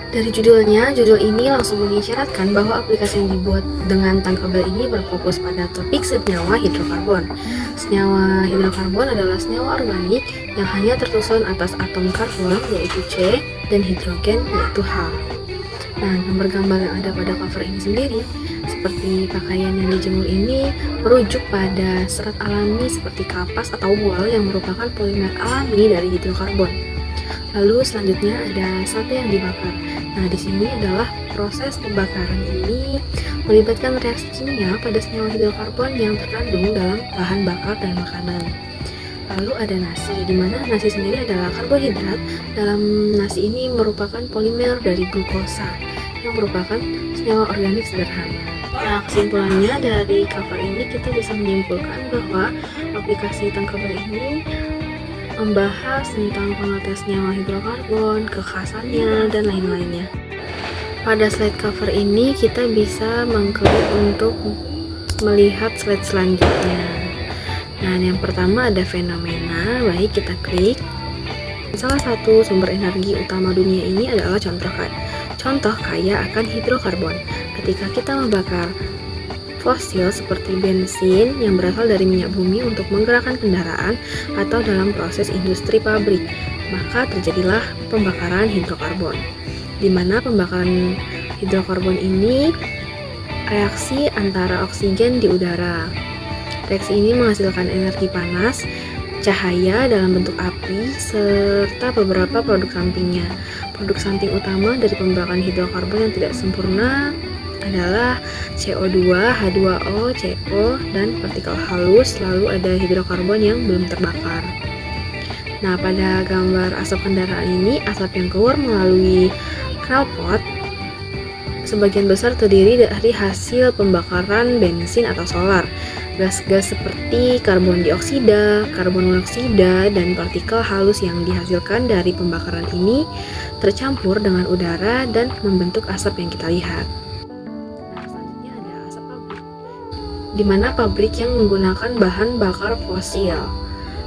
Dari judul ini langsung mengisyaratkan bahwa aplikasi yang dibuat dengan tankable ini berfokus pada topik senyawa hidrokarbon. Senyawa hidrokarbon adalah senyawa organik yang hanya tersusun atas atom karbon yaitu C dan hidrogen yaitu H. Nah, gambar-gambar yang ada pada cover ini sendiri seperti pakaian yang dijemur ini merujuk pada serat alami seperti kapas atau wool yang merupakan polimer alami dari hidrokarbon. Lalu selanjutnya ada sate yang dibakar. Nah, di sini adalah proses pembakaran ini melibatkan reaksi kimia pada senyawa hidrokarbon yang terkandung dalam bahan bakar dan makanan. Lalu ada nasi, di mana nasi sendiri adalah karbohidrat. Dalam nasi ini merupakan polimer dari glukosa yang merupakan senyawa organik sederhana. Nah, kesimpulannya dari cover ini kita bisa menyimpulkan bahwa aplikasi tankable ini membahas tentang pengertian senyawa hidrokarbon, kekhasannya, dan lain-lainnya. Pada slide cover ini kita bisa mengklik untuk melihat slide selanjutnya. Nah, yang pertama ada fenomena, baik kita klik. Salah satu sumber energi utama dunia ini adalah contoh kaya akan hidrokarbon. Ketika kita membakar fosil seperti bensin yang berasal dari minyak bumi untuk menggerakkan kendaraan atau dalam proses industri pabrik, maka terjadilah pembakaran hidrokarbon, di mana pembakaran hidrokarbon ini reaksi antara oksigen di udara. Reaksi ini menghasilkan energi panas, cahaya dalam bentuk api, serta beberapa produk sampingnya. Produk samping utama dari pembakaran hidrokarbon yang tidak sempurna adalah CO2, H2O, CO, dan partikel halus, lalu ada hidrokarbon yang belum terbakar. Nah, pada gambar asap kendaraan ini, asap yang keluar melalui knalpot sebagian besar terdiri dari hasil pembakaran bensin atau solar. Gas-gas seperti karbon dioksida, karbon monoksida, dan partikel halus yang dihasilkan dari pembakaran ini tercampur dengan udara dan membentuk asap yang kita lihat. Di mana pabrik yang menggunakan bahan bakar fosil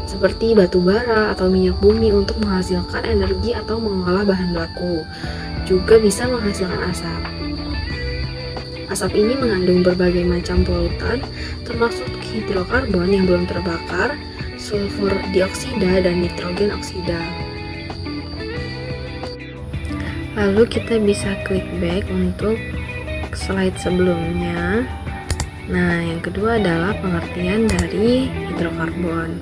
seperti batu bara atau minyak bumi untuk menghasilkan energi atau mengolah bahan baku juga bisa menghasilkan asap. Asap ini mengandung berbagai macam polutan termasuk hidrokarbon yang belum terbakar, sulfur dioksida, dan nitrogen oksida. Lalu kita bisa klik back untuk slide sebelumnya. Nah, yang kedua adalah pengertian dari hidrokarbon.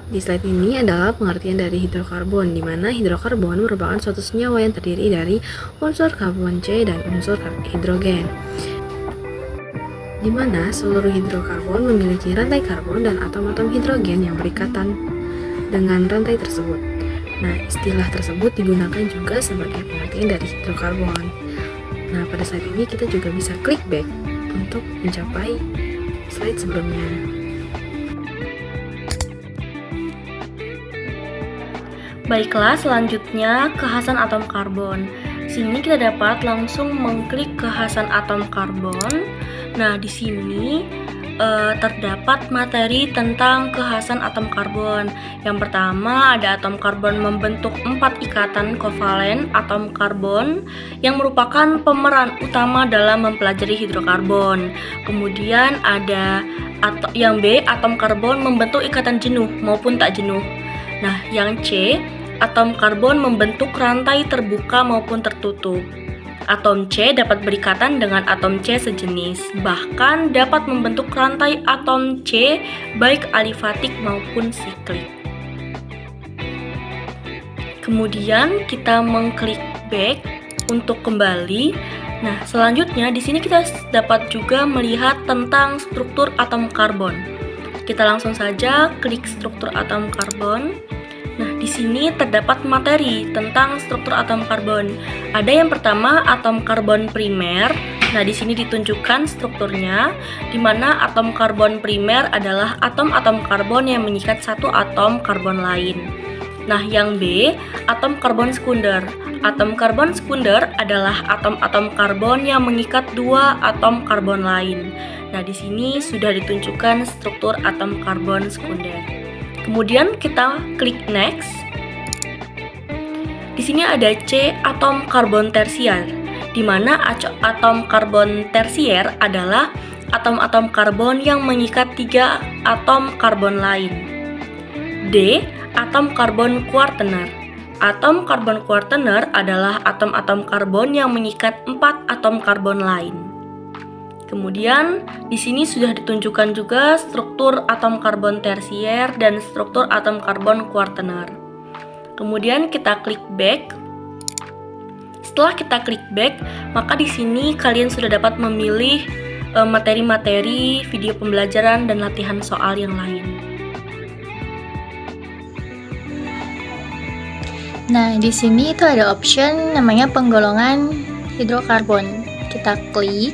Di slide ini adalah pengertian dari hidrokarbon, di mana hidrokarbon merupakan suatu senyawa yang terdiri dari unsur karbon C dan unsur hidrogen, di mana seluruh hidrokarbon memiliki rantai karbon dan atom-atom hidrogen yang berikatan dengan rantai tersebut. Nah, istilah tersebut digunakan juga sebagai pengertian dari hidrokarbon. Nah, pada slide ini kita juga bisa klik back untuk mencapai slide sebelumnya. Baiklah, selanjutnya kekhasan atom karbon. Sini kita dapat langsung mengklik kekhasan atom karbon. Nah, di sini terdapat materi tentang kekhasan atom karbon. Yang pertama ada atom karbon membentuk 4 ikatan kovalen atom karbon yang merupakan pemeran utama dalam mempelajari hidrokarbon. Kemudian ada yang B, atom karbon membentuk ikatan jenuh maupun tak jenuh. Nah, yang C, atom karbon membentuk rantai terbuka maupun tertutup. Atom C dapat berikatan dengan atom C sejenis, bahkan dapat membentuk rantai atom C baik alifatik maupun siklik. Kemudian kita mengklik back untuk kembali. Nah, selanjutnya di sini kita dapat juga melihat tentang struktur atom karbon. Kita langsung saja klik struktur atom karbon. Nah, di sini terdapat materi tentang struktur atom karbon. Ada yang pertama atom karbon primer. Nah, di sini ditunjukkan strukturnya, di mana atom karbon primer adalah atom-atom karbon yang mengikat satu atom karbon lain. Nah, yang B, atom karbon sekunder. Atom karbon sekunder adalah atom-atom karbon yang mengikat dua atom karbon lain. Nah, di sini sudah ditunjukkan struktur atom karbon sekunder. Kemudian kita klik next. Di sini ada C atom karbon tersier, di mana atom karbon tersier adalah atom-atom karbon yang mengikat 3 atom karbon lain. D. Atom karbon kuartener. Atom karbon kuartener adalah atom-atom karbon yang mengikat 4 atom karbon lain. Kemudian di sini sudah ditunjukkan juga struktur atom karbon tersier dan struktur atom karbon kuartener. Kemudian kita klik back. Setelah kita klik back, maka di sini kalian sudah dapat memilih materi-materi, video pembelajaran, dan latihan soal yang lain. Nah, di sini itu ada option namanya penggolongan hidrokarbon. Kita klik.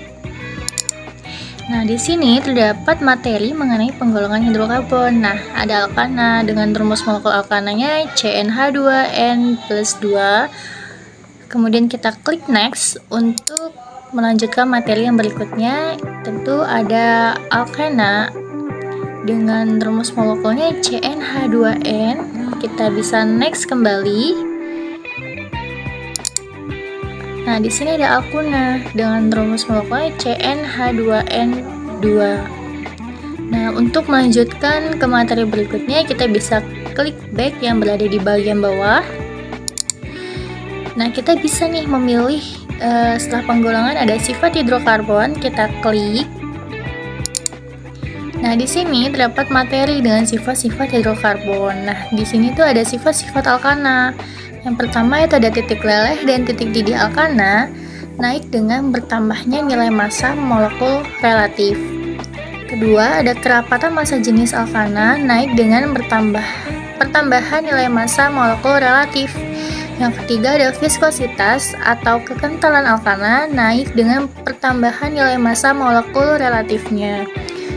Nah, di sini terdapat materi mengenai penggolongan hidrokarbon. Nah, ada alkana dengan rumus molekul alkananya CnH2n+2. Kemudian kita klik next untuk melanjutkan materi yang berikutnya. Tentu ada alkana dengan rumus molekulnya CnH2n. Kita bisa next kembali. Nah, di sini ada alkuna dengan rumus molekulnya CnH2n2. Nah, untuk melanjutkan ke materi berikutnya, kita bisa klik back yang berada di bagian bawah. Nah, kita bisa nih memilih setelah penggolongan ada sifat hidrokarbon, kita klik. Nah, di sini terdapat materi dengan sifat-sifat hidrokarbon. Nah, di sini tuh ada sifat-sifat alkana. Yang pertama itu ada titik leleh dan titik didih alkana naik dengan bertambahnya nilai massa molekul relatif. Kedua, ada kerapatan massa jenis alkana naik dengan pertambahan nilai massa molekul relatif. Yang ketiga ada viskositas atau kekentalan alkana naik dengan pertambahan nilai massa molekul relatifnya.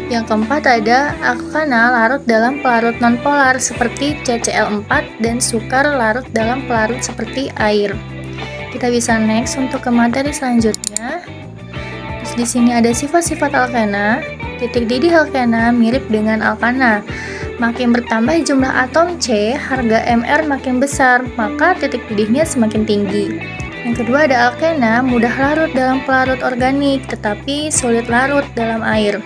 Yang keempat ada alkana larut dalam pelarut nonpolar seperti CCl4 dan sukar larut dalam pelarut seperti air. Kita bisa next untuk ke materi selanjutnya. Terus di sini ada sifat-sifat alkana. Titik didih alkana mirip dengan alkana. Makin bertambah jumlah atom C, harga Mr makin besar, maka titik didihnya semakin tinggi. Yang kedua ada alkena, mudah larut dalam pelarut organik, tetapi sulit larut dalam air.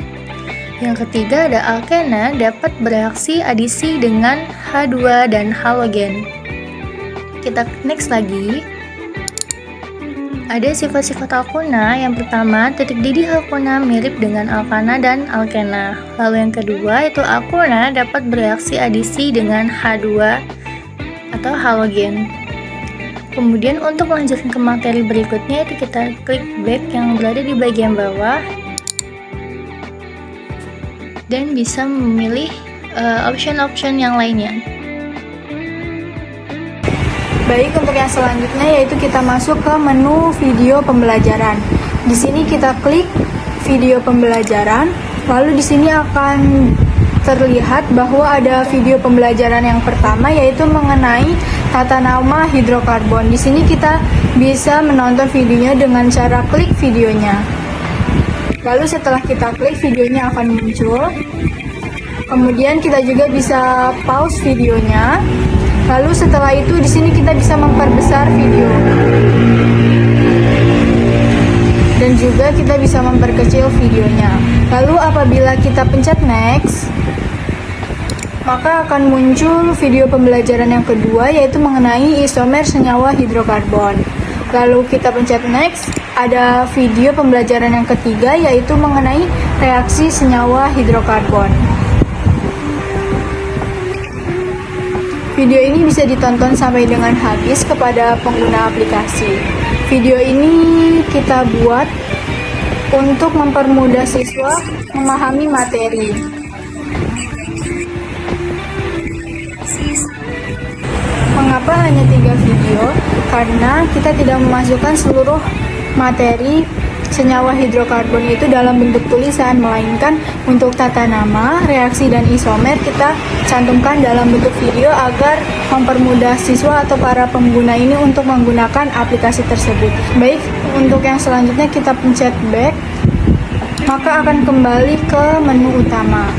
Yang ketiga ada alkena dapat bereaksi adisi dengan H2 dan halogen. Kita next lagi. Ada sifat-sifat alkana. Yang pertama, titik didih alkana mirip dengan alkana dan alkena. Lalu yang kedua, itu alkana dapat bereaksi adisi dengan H2 atau halogen. Kemudian untuk melanjutkan ke materi berikutnya, itu kita klik back yang berada di bagian bawah dan bisa memilih option-option yang lainnya. Baik, untuk yang selanjutnya yaitu kita masuk ke menu video pembelajaran. Di sini kita klik video pembelajaran, lalu di sini akan terlihat bahwa ada video pembelajaran yang pertama yaitu mengenai tata nama hidrokarbon. Di sini kita bisa menonton videonya dengan cara klik videonya. Lalu setelah kita klik videonya akan muncul. Kemudian kita juga bisa pause videonya. Lalu setelah itu di sini kita bisa memperbesar video. Dan juga kita bisa memperkecil videonya. Lalu apabila kita pencet next, maka akan muncul video pembelajaran yang kedua yaitu mengenai isomer senyawa hidrokarbon. Lalu kita pencet next, ada video pembelajaran yang ketiga yaitu mengenai reaksi senyawa hidrokarbon. Video ini bisa ditonton sampai dengan habis kepada pengguna aplikasi. Video ini kita buat untuk mempermudah siswa memahami materi. Mengapa hanya 3 video? Karena kita tidak memasukkan seluruh materi senyawa hidrokarbon itu dalam bentuk tulisan, melainkan untuk tata nama, reaksi, dan isomer kita cantumkan dalam bentuk video agar mempermudah siswa atau para pengguna ini untuk menggunakan aplikasi tersebut. Baik, untuk yang selanjutnya kita pencet back, maka akan kembali ke menu utama.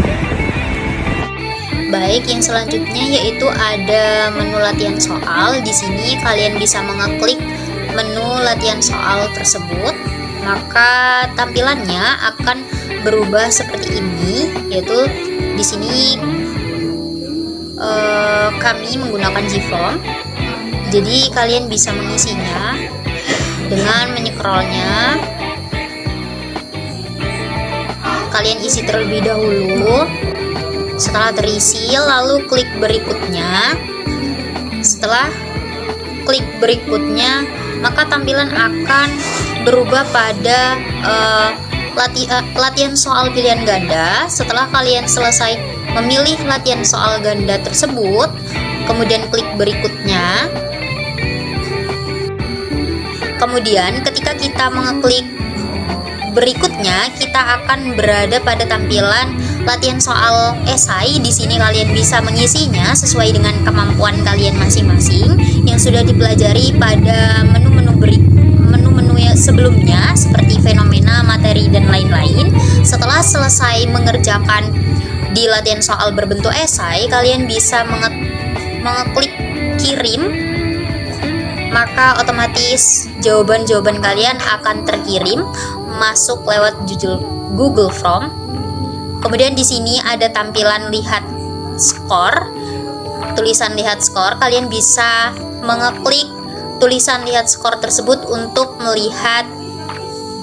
Baik, yang selanjutnya yaitu ada menu latihan soal. Di sini kalian bisa mengeklik menu latihan soal tersebut, maka tampilannya akan berubah seperti ini, yaitu di sini kami menggunakan Gform. Jadi kalian bisa mengisinya dengan menycrollnya. Kalian isi terlebih dahulu. Setelah terisi, lalu klik berikutnya. Setelah klik berikutnya, maka tampilan akan berubah pada latihan soal pilihan ganda. Setelah kalian selesai memilih latihan soal ganda tersebut, kemudian klik berikutnya. Kemudian ketika kita mengeklik berikutnya, kita akan berada pada tampilan latihan soal esai. Di sini kalian bisa mengisinya sesuai dengan kemampuan kalian masing-masing yang sudah dipelajari pada menu-menu yang sebelumnya seperti fenomena, materi, dan lain-lain. Setelah selesai mengerjakan di latihan soal berbentuk esai, kalian bisa mengeklik kirim, maka otomatis jawaban-jawaban kalian akan terkirim masuk lewat Google Form. Kemudian di sini ada tampilan lihat skor, tulisan lihat skor. Kalian bisa mengeklik tulisan lihat skor tersebut untuk melihat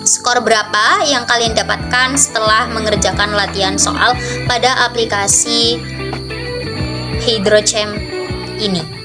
skor berapa yang kalian dapatkan setelah mengerjakan latihan soal pada aplikasi HydroChamp ini.